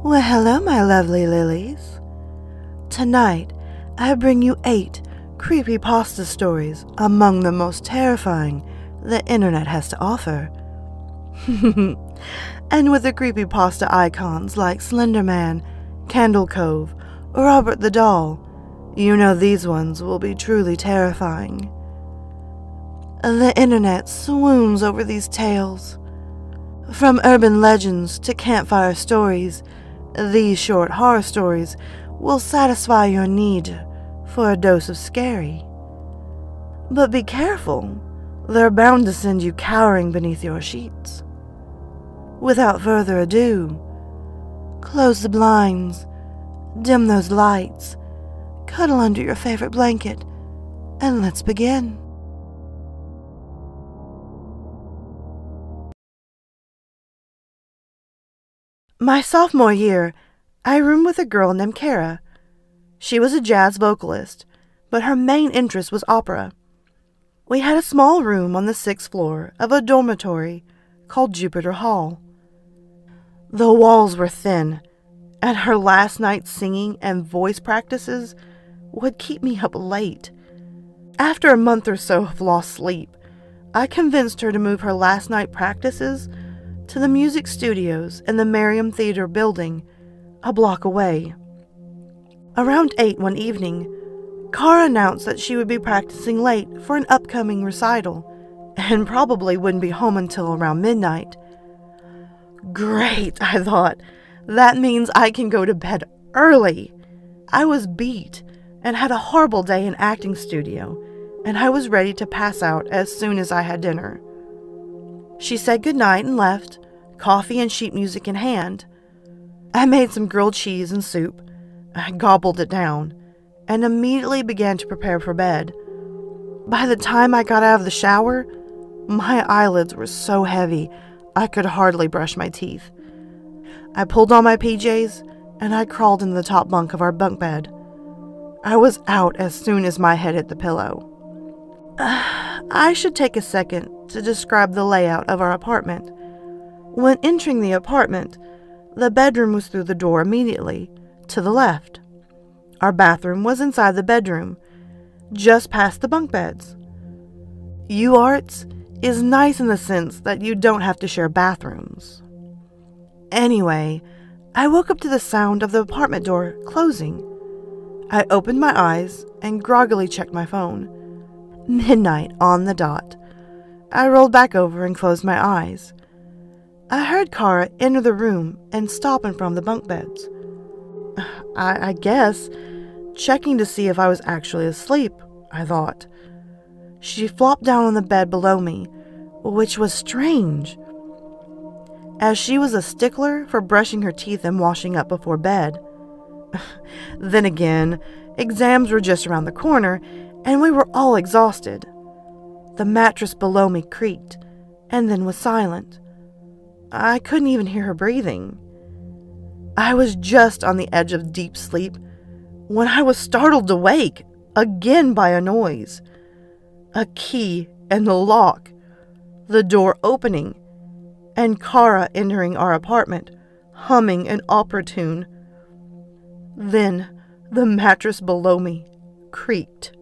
Well, hello, my lovely lilies. Tonight, I bring you 8 creepypasta stories among the most terrifying the internet has to offer. And with the creepypasta icons like Slender Man, Candle Cove, or Robert the Doll, you know these ones will be truly terrifying. The internet swoons over these tales. From urban legends to campfire stories, these short horror stories will satisfy your need for a dose of scary. But be careful, they're bound to send you cowering beneath your sheets. Without further ado, close the blinds, dim those lights, cuddle under your favorite blanket, and let's begin. My sophomore year, I roomed with a girl named Kara. She was a jazz vocalist, but her main interest was opera. We had a small room on the 6th floor of a dormitory called Jupiter Hall. The walls were thin, and her last night's singing and voice practices would keep me up late. After a month or so of lost sleep, I convinced her to move her last night practices to the music studios in the Merriam Theater building, a block away. Around 8 one evening, Cara announced that she would be practicing late for an upcoming recital, and probably wouldn't be home until around midnight. Great, I thought. That means I can go to bed early. I was beat and had a horrible day in acting studio, and I was ready to pass out as soon as I had dinner. She said goodnight and left, coffee and sheet music in hand. I made some grilled cheese and soup. I gobbled it down, and immediately began to prepare for bed. By the time I got out of the shower, my eyelids were so heavy I could hardly brush my teeth. I pulled on my PJs, and I crawled into the top bunk of our bunk bed. I was out as soon as my head hit the pillow. I should take a second to describe the layout of our apartment. When entering the apartment, the bedroom was through the door immediately, to the left. Our bathroom was inside the bedroom, just past the bunk beds. UArts is nice in the sense that you don't have to share bathrooms. Anyway, I woke up to the sound of the apartment door closing. I opened my eyes and groggily checked my phone. Midnight on the dot. I rolled back over and closed my eyes. I heard Cara enter the room and stop in front of the bunk beds. I guess, checking to see if I was actually asleep, I thought. She flopped down on the bed below me, which was strange, as she was a stickler for brushing her teeth and washing up before bed. Then again, exams were just around the corner, and we were all exhausted. The mattress below me creaked, and then was silent. I couldn't even hear her breathing. I was just on the edge of deep sleep when I was startled awake, again by a noise. A key in the lock, the door opening, and Cara entering our apartment, humming an opera tune. Then the mattress below me creaked.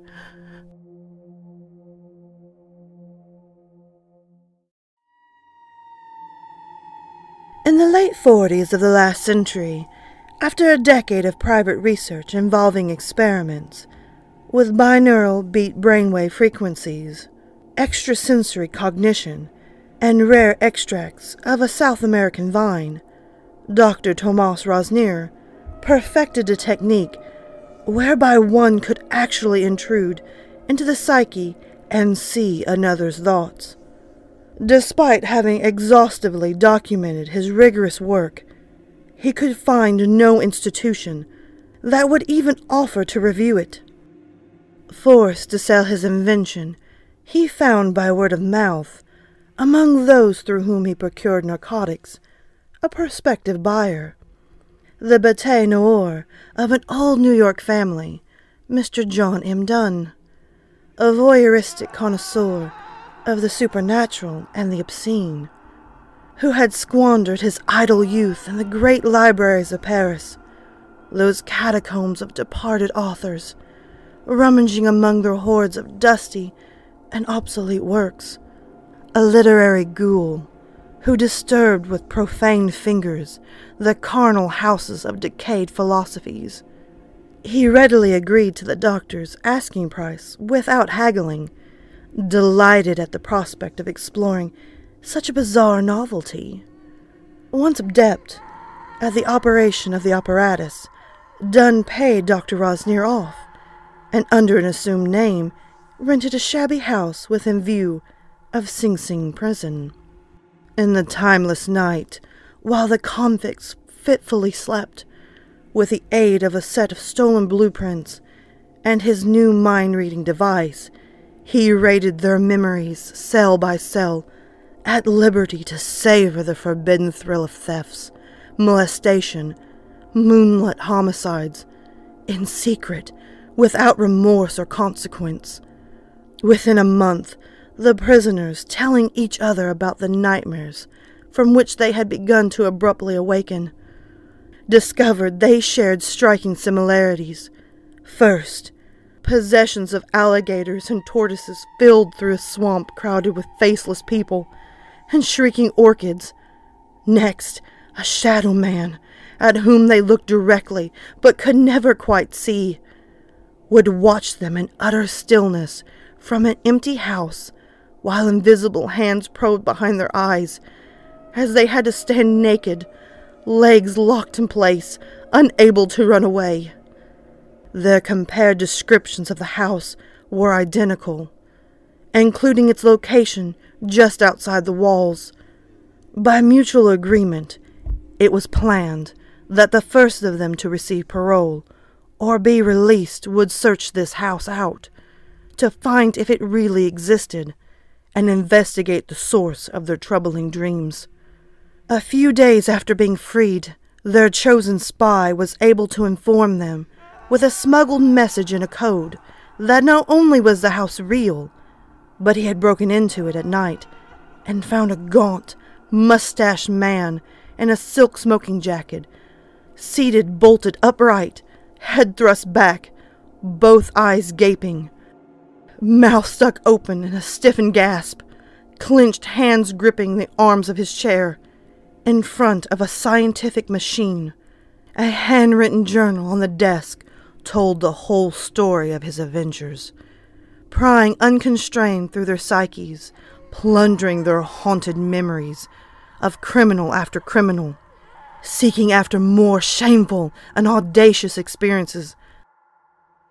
In the late 40s of the last century, after a decade of private research involving experiments with binaural beat brainwave frequencies, extrasensory cognition, and rare extracts of a South American vine, Dr. Tomas Rosnier perfected a technique whereby one could actually intrude into the psyche and see another's thoughts. Despite having exhaustively documented his rigorous work, he could find no institution that would even offer to review it. Forced to sell his invention, he found by word of mouth, among those through whom he procured narcotics, a prospective buyer. The bête noire of an old New York family, Mr. John M. Dunn, a voyeuristic connoisseur of the supernatural and the obscene, who had squandered his idle youth in the great libraries of Paris, those catacombs of departed authors, rummaging among their hoards of dusty and obsolete works, a literary ghoul who disturbed with profane fingers the carnal houses of decayed philosophies. He readily agreed to the doctor's asking price without haggling, delighted at the prospect of exploring such a bizarre novelty. Once adept at the operation of the apparatus, Dunn paid Dr. Rosnier off, and under an assumed name rented a shabby house within view of Sing Sing prison. In the timeless night, while the convicts fitfully slept, with the aid of a set of stolen blueprints and his new mind-reading device, he raided their memories cell by cell, at liberty to savor the forbidden thrill of thefts, molestation, moonlit homicides, in secret, without remorse or consequence. Within a month, the prisoners, telling each other about the nightmares from which they had begun to abruptly awaken, discovered they shared striking similarities. First, possessions of alligators and tortoises filled through a swamp crowded with faceless people and shrieking orchids. Next, a shadow man, at whom they looked directly but could never quite see, would watch them in utter stillness from an empty house, while invisible hands probed behind their eyes, as they had to stand naked, legs locked in place, unable to run away. Their compared descriptions of the house were identical, including its location just outside the walls. By mutual agreement, it was planned that the first of them to receive parole or be released would search this house out to find if it really existed and investigate the source of their troubling dreams. A few days after being freed, their chosen spy was able to inform them with a smuggled message in a code that not only was the house real, but he had broken into it at night and found a gaunt, mustached man in a silk smoking jacket, seated bolted upright, head thrust back, both eyes gaping, mouth stuck open in a stiffened gasp, clenched hands gripping the arms of his chair, in front of a scientific machine. A handwritten journal on the desk told the whole story of his adventures, prying unconstrained through their psyches, plundering their haunted memories of criminal after criminal, seeking after more shameful and audacious experiences,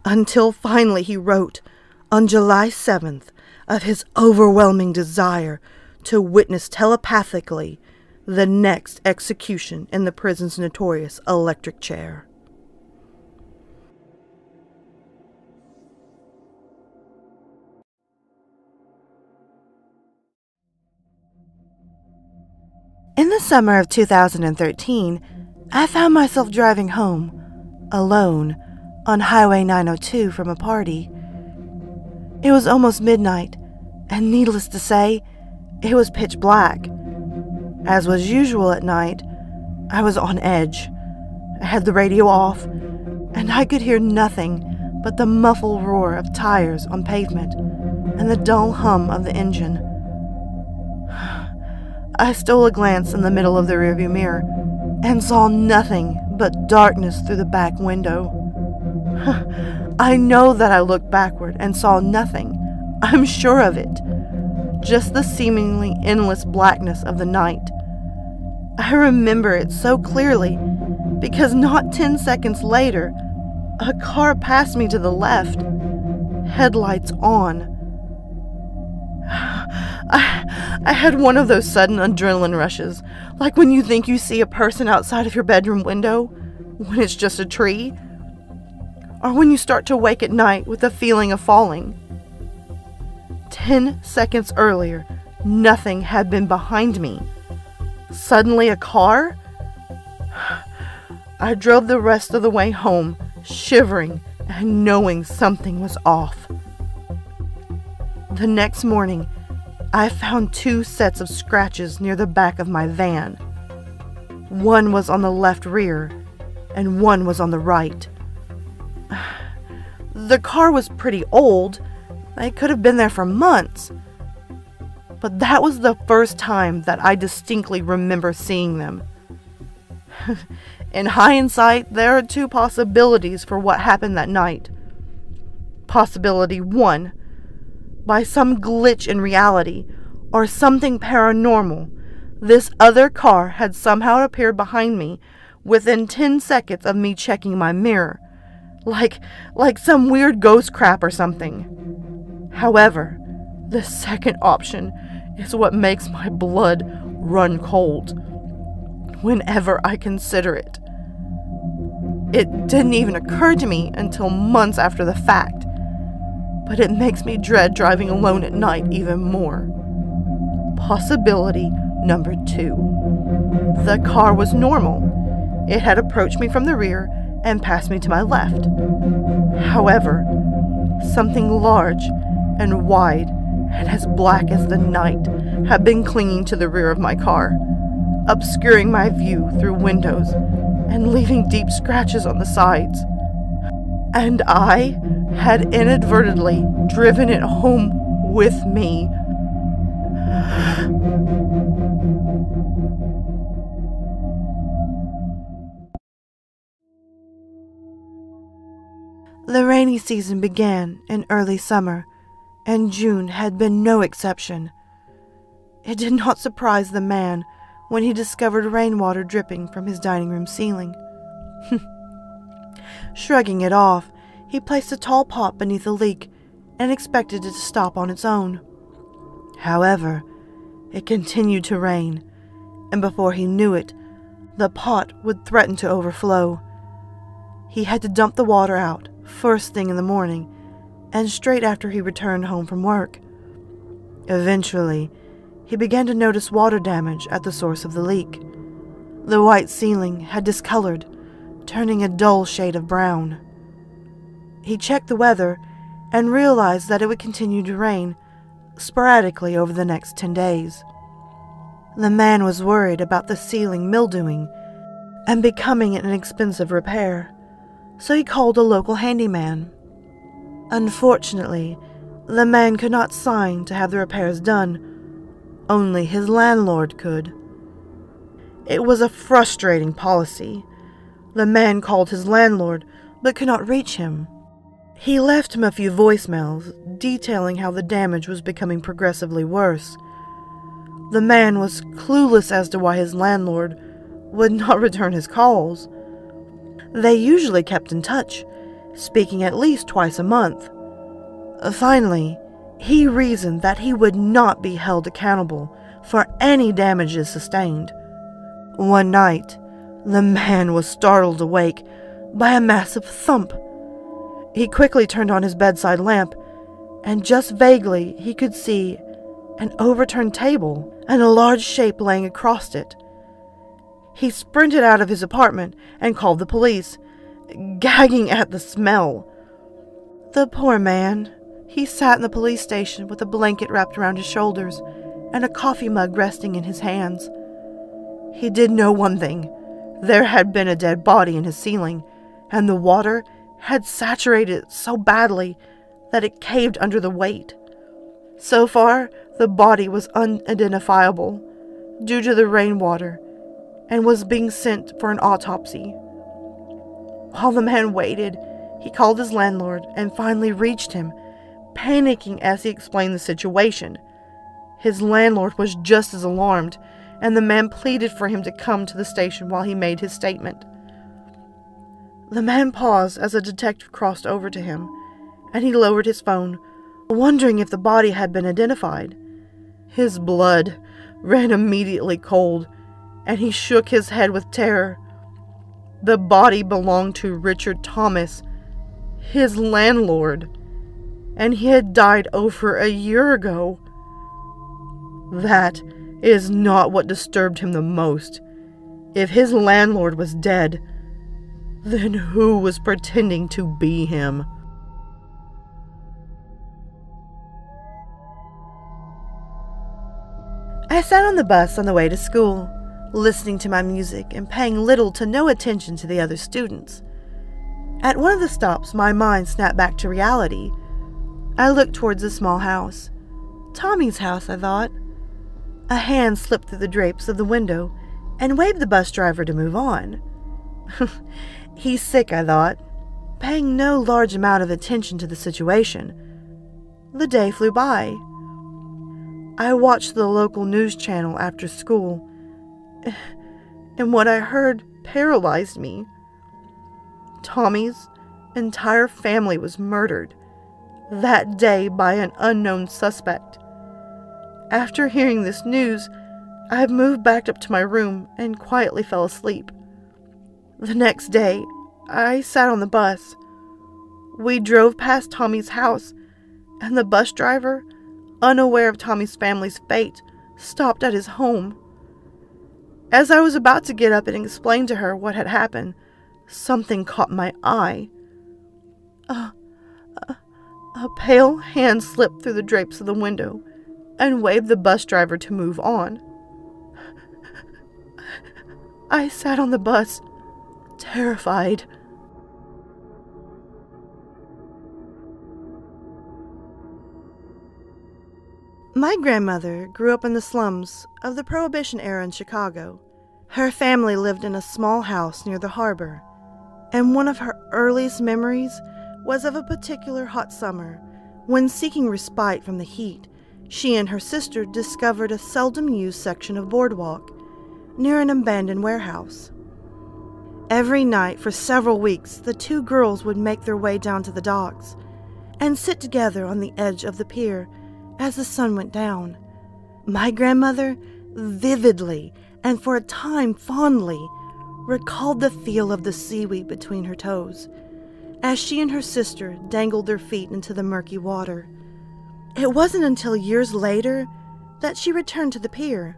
until finally he wrote, on July 7th, of his overwhelming desire to witness telepathically the next execution in the prison's notorious electric chair. In the summer of 2013, I found myself driving home, alone, on Highway 902 from a party. It was almost midnight, and needless to say, it was pitch black. As was usual at night, I was on edge. I had the radio off, and I could hear nothing but the muffled roar of tires on pavement and the dull hum of the engine. I stole a glance in the middle of the rearview mirror and saw nothing but darkness through the back window. I know that I looked backward and saw nothing. I'm sure of it. Just the seemingly endless blackness of the night. I remember it so clearly because not 10 seconds later, a car passed me to the left, headlights on. I had one of those sudden adrenaline rushes, like when you think you see a person outside of your bedroom window, when it's just a tree, or when you start to wake at night with the feeling of falling. 10 seconds earlier, nothing had been behind me. Suddenly a car? I drove the rest of the way home, shivering and knowing something was off. The next morning, I found 2 sets of scratches near the back of my van. One was on the left rear, and one was on the right. The car was pretty old. It could have been there for months. But that was the first time that I distinctly remember seeing them. In hindsight, there are 2 possibilities for what happened that night. Possibility 1, by some glitch in reality, or something paranormal, this other car had somehow appeared behind me within 10 seconds of me checking my mirror, like some weird ghost crap or something. However, the second option is what makes my blood run cold whenever I consider it. It didn't even occur to me until months after the fact, but it makes me dread driving alone at night even more. Possibility number 2. The car was normal. It had approached me from the rear and passed me to my left. However, something large and wide and as black as the night had been clinging to the rear of my car, obscuring my view through windows and leaving deep scratches on the sides. And I had inadvertently driven it home with me. The rainy season began in early summer, and June had been no exception. It did not surprise the man when he discovered rainwater dripping from his dining room ceiling. Shrugging it off, he placed a tall pot beneath the leak and expected it to stop on its own. However, it continued to rain, and before he knew it, the pot would threaten to overflow. He had to dump the water out first thing in the morning, and straight after he returned home from work. Eventually, he began to notice water damage at the source of the leak. The white ceiling had discolored, turning a dull shade of brown. He checked the weather and realized that it would continue to rain sporadically over the next 10 days. The man was worried about the ceiling mildewing and becoming an expensive repair, so he called a local handyman. Unfortunately, the man could not sign to have the repairs done. Only his landlord could. It was a frustrating policy. The man called his landlord, but could not reach him. He left him a few voicemails, detailing how the damage was becoming progressively worse. The man was clueless as to why his landlord would not return his calls. They usually kept in touch, speaking at least twice a month. Finally, he reasoned that he would not be held accountable for any damages sustained. One night, the man was startled awake by a massive thump. He quickly turned on his bedside lamp, and just vaguely he could see an overturned table and a large shape laying across it. He sprinted out of his apartment and called the police, gagging at the smell. The poor man, he sat in the police station with a blanket wrapped around his shoulders and a coffee mug resting in his hands. He did know one thing. There had been a dead body in his ceiling, and the water had saturated it so badly that it caved under the weight. So far, the body was unidentifiable due to the rainwater and was being sent for an autopsy. While the man waited, he called his landlord and finally reached him, panicking as he explained the situation. His landlord was just as alarmed, and the man pleaded for him to come to the station while he made his statement. The man paused as a detective crossed over to him, and he lowered his phone, wondering if the body had been identified. His blood ran immediately cold, and he shook his head with terror. The body belonged to Richard Thomas, his landlord, and he had died over a year ago. That is not what disturbed him the most. If his landlord was dead, Then who was pretending to be him? I sat on the bus on the way to school, listening to my music and paying little to no attention to the other students. At one of the stops, my mind snapped back to reality. I looked towards a small house. Tommy's house, I thought. A hand slipped through the drapes of the window and waved the bus driver to move on. He's sick, I thought, paying no large amount of attention to the situation. The day flew by. I watched the local news channel after school, and what I heard paralyzed me. Tommy's entire family was murdered that day by an unknown suspect. After hearing this news, I moved back up to my room and quietly fell asleep. The next day, I sat on the bus. We drove past Tommy's house, and the bus driver, unaware of Tommy's family's fate, stopped at his home. As I was about to get up and explain to her what had happened, something caught my eye. A pale hand slipped through the drapes of the window and waved the bus driver to move on. I sat on the bus, terrified. My grandmother grew up in the slums of the Prohibition era in Chicago. Her family lived in a small house near the harbor, and one of her earliest memories was of a particular hot summer when, seeking respite from the heat, she and her sister discovered a seldom-used section of boardwalk near an abandoned warehouse. Every night for several weeks, the two girls would make their way down to the docks and sit together on the edge of the pier as the sun went down. My grandmother vividly, and for a time fondly, recalled the feel of the seaweed between her toes as she and her sister dangled their feet into the murky water. It wasn't until years later that she returned to the pier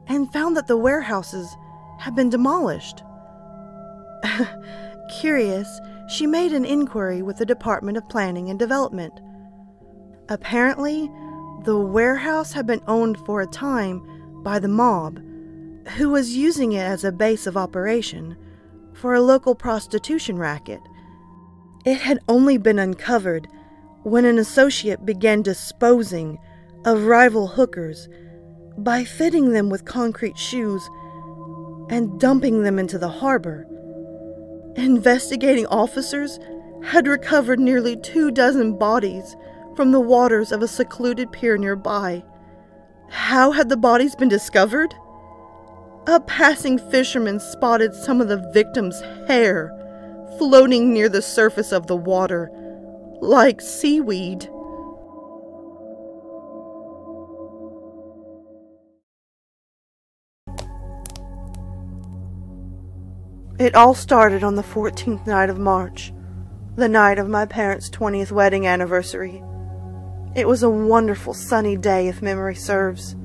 and found that the warehouses had been demolished. Curious, she made an inquiry with the Department of Planning and Development. Apparently, the warehouse had been owned for a time by the mob, who was using it as a base of operation for a local prostitution racket. It had only been uncovered when an associate began disposing of rival hookers by fitting them with concrete shoes and dumping them into the harbor. Investigating officers had recovered nearly 24 bodies from the waters of a secluded pier nearby. How had the bodies been discovered? A passing fisherman spotted some of the victims' hair floating near the surface of the water, like seaweed. It all started on the 14th night of March, the night of my parents' 20th wedding anniversary. It was a wonderful sunny day, if memory serves.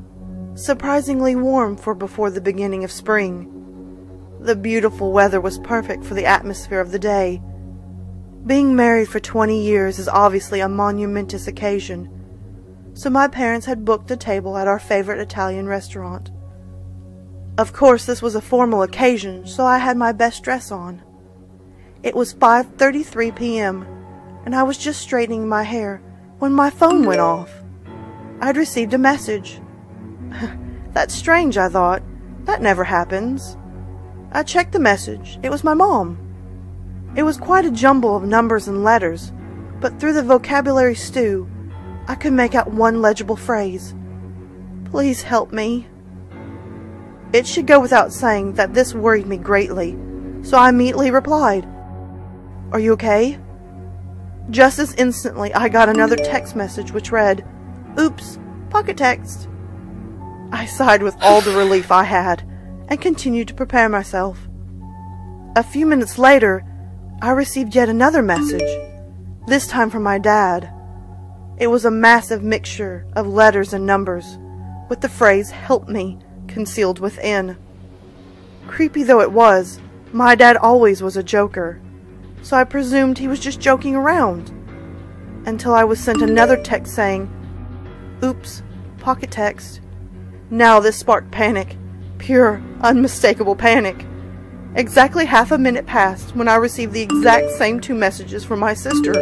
Surprisingly warm for before the beginning of spring. The beautiful weather was perfect for the atmosphere of the day. Being married for 20 years is obviously a monumentous occasion, so my parents had booked a table at our favorite Italian restaurant. Of course, this was a formal occasion, so I had my best dress on. It was 5:33 p.m., and I was just straightening my hair when my phone went off. I'd received a message. That's strange, I thought. That never happens. I checked the message. It was my mom. It was quite a jumble of numbers and letters, but through the vocabulary stew, I could make out one legible phrase. Please help me. It should go without saying that this worried me greatly, so I immediately replied, "Are you okay?" Just as instantly, I got another text message which read, "Oops, pocket text." I sighed with all the relief I had and continued to prepare myself. A few minutes later, I received yet another message, this time from my dad. It was a massive mixture of letters and numbers, with the phrase "help me" concealed within. Creepy though it was, My dad always was a joker, so I presumed he was just joking around, until I was sent another text saying, "Oops, pocket text." Now this sparked panic, pure, unmistakable panic. Exactly half a minute passed when I received the exact same 2 messages from my sister.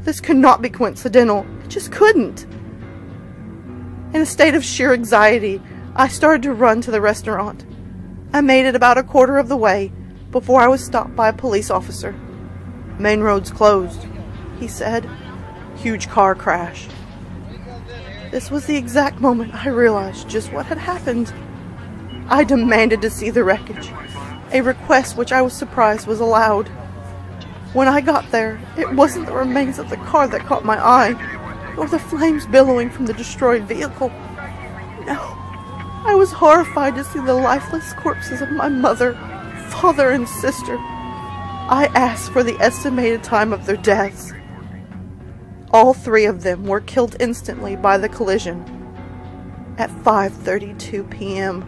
This could not be coincidental. It just couldn't. In a state of sheer anxiety, I started to run to the restaurant. I made it about a quarter of the way before I was stopped by a police officer. "Main road's closed," he said. "Huge car crash." This was the exact moment I realized just what had happened. I demanded to see the wreckage, a request which I was surprised was allowed. When I got there, it wasn't the remains of the car that caught my eye, or the flames billowing from the destroyed vehicle. No, I was horrified to see the lifeless corpses of my mother, father, and sister. I asked for the estimated time of their deaths. All 3 of them were killed instantly by the collision at 5:32 p.m.,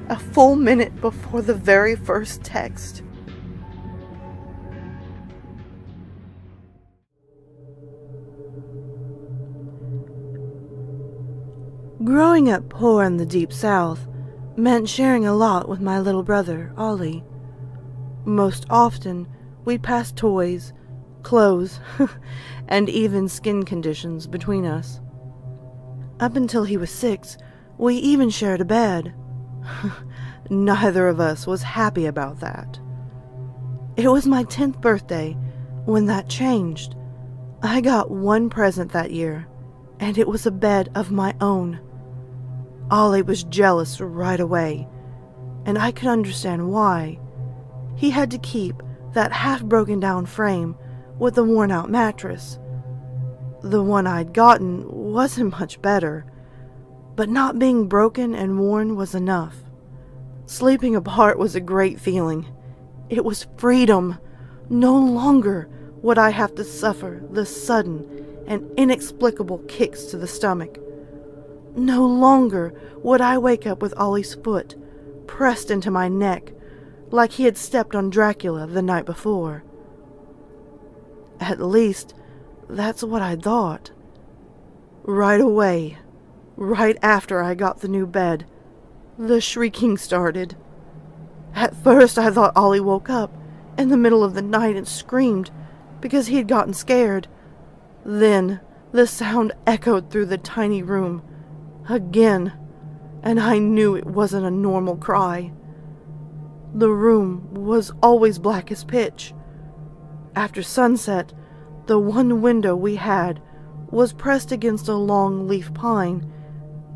a full minute before the very first text. Growing up poor in the Deep South meant sharing a lot with my little brother, Ollie. Most often, we'd pass toys, clothes, and even skin conditions between us. Up until he was 6, we even shared a bed. Neither of us was happy about that. It was my 10th birthday when that changed. I got one present that year, and it was a bed of my own. Ollie was jealous right away, and I could understand why. He had to keep that half-broken down frame with the worn-out mattress. The one I'd gotten wasn't much better, but not being broken and worn was enough. Sleeping apart was a great feeling. It was freedom. No longer would I have to suffer the sudden and inexplicable kicks to the stomach. No longer would I wake up with Ollie's foot pressed into my neck like he had stepped on Dracula the night before. At least, that's what I thought. Right away, right after I got the new bed, the shrieking started. At first I thought Ollie woke up in the middle of the night and screamed because he had gotten scared. Then the sound echoed through the tiny room again, and I knew it wasn't a normal cry. The room was always black as pitch. After sunset, the one window we had was pressed against a long leaf pine,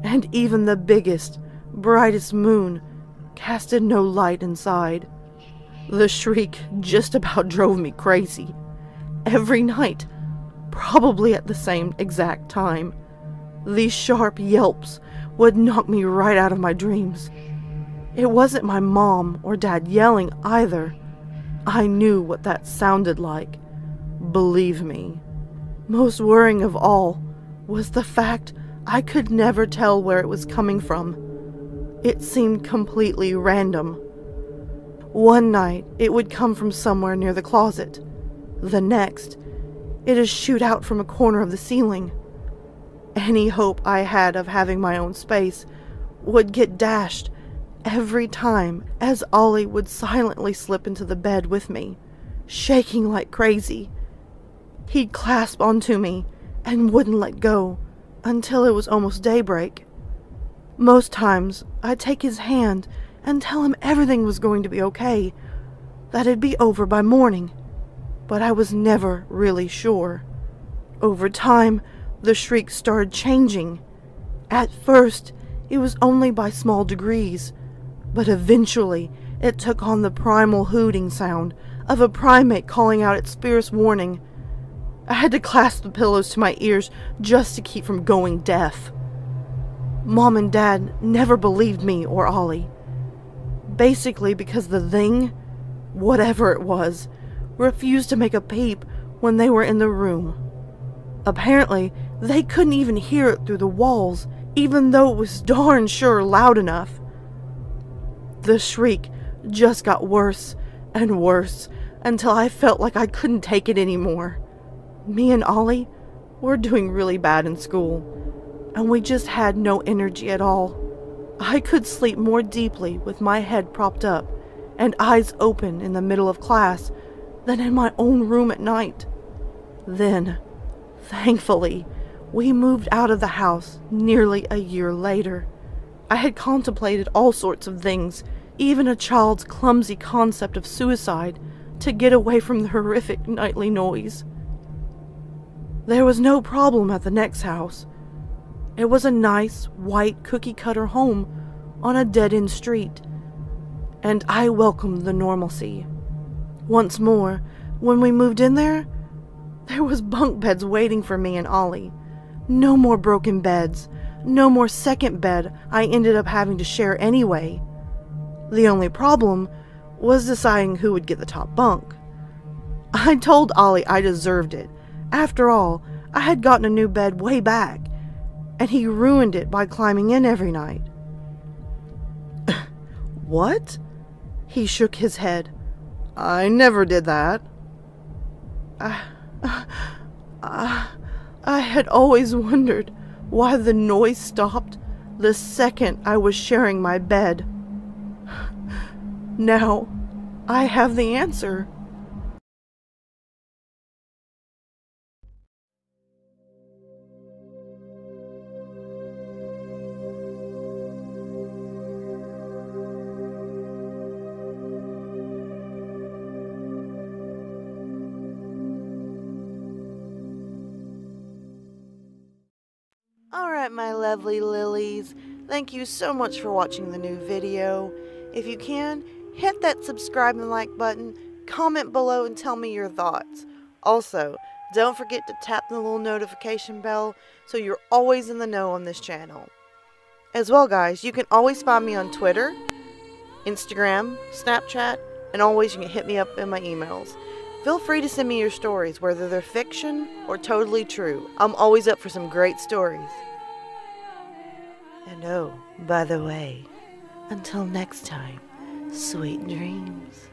and even the biggest, brightest moon casted no light inside. The shriek just about drove me crazy. Every night, probably at the same exact time, these sharp yelps would knock me right out of my dreams. It wasn't my mom or dad yelling either. I knew what that sounded like. Believe me. Most worrying of all was the fact I could never tell where it was coming from. It seemed completely random. One night, it would come from somewhere near the closet. The next, it'd shoot out from a corner of the ceiling. Any hope I had of having my own space would get dashed every time as Ollie would silently slip into the bed with me, shaking like crazy. He'd clasp onto me and wouldn't let go until it was almost daybreak. Most times, I'd take his hand and tell him everything was going to be okay, that it'd be over by morning, but I was never really sure. Over time, the shrieks started changing. At first, it was only by small degrees, but eventually it took on the primal hooting sound of a primate calling out its fierce warning. I had to clasp the pillows to my ears just to keep from going deaf. Mom and Dad never believed me or Ollie. Basically because the thing, whatever it was, refused to make a peep when they were in the room. Apparently, they couldn't even hear it through the walls, even though it was darn sure loud enough. The shriek just got worse and worse until I felt like I couldn't take it anymore. Me and Ollie were doing really bad in school, and we just had no energy at all. I could sleep more deeply with my head propped up and eyes open in the middle of class than in my own room at night. Then, thankfully, we moved out of the house nearly a year later. I had contemplated all sorts of things, even a child's clumsy concept of suicide, to get away from the horrific nightly noise. There was no problem at the next house. It was a nice, white, cookie-cutter home on a dead-end street, and I welcomed the normalcy. Once more, when we moved in there was bunk beds waiting for me and Ollie. No more broken beds, no more second bed I ended up having to share anyway. The only problem was deciding who would get the top bunk. I told Ollie I deserved it. After all, I had gotten a new bed way back, and he ruined it by climbing in every night. What? He shook his head. I never did that. I had always wondered why the noise stopped the second I was sharing my bed. Now, I have the answer. Alright, my lovely lilies, thank you so much for watching the new video. If you can, hit that subscribe and like button, comment below and tell me your thoughts. Also, don't forget to tap the little notification bell so you're always in the know on this channel. As well, guys, you can always find me on Twitter, Instagram, Snapchat, and always you can hit me up in my emails. Feel free to send me your stories, whether they're fiction or totally true. I'm always up for some great stories. And oh, by the way, until next time, sweet dreams.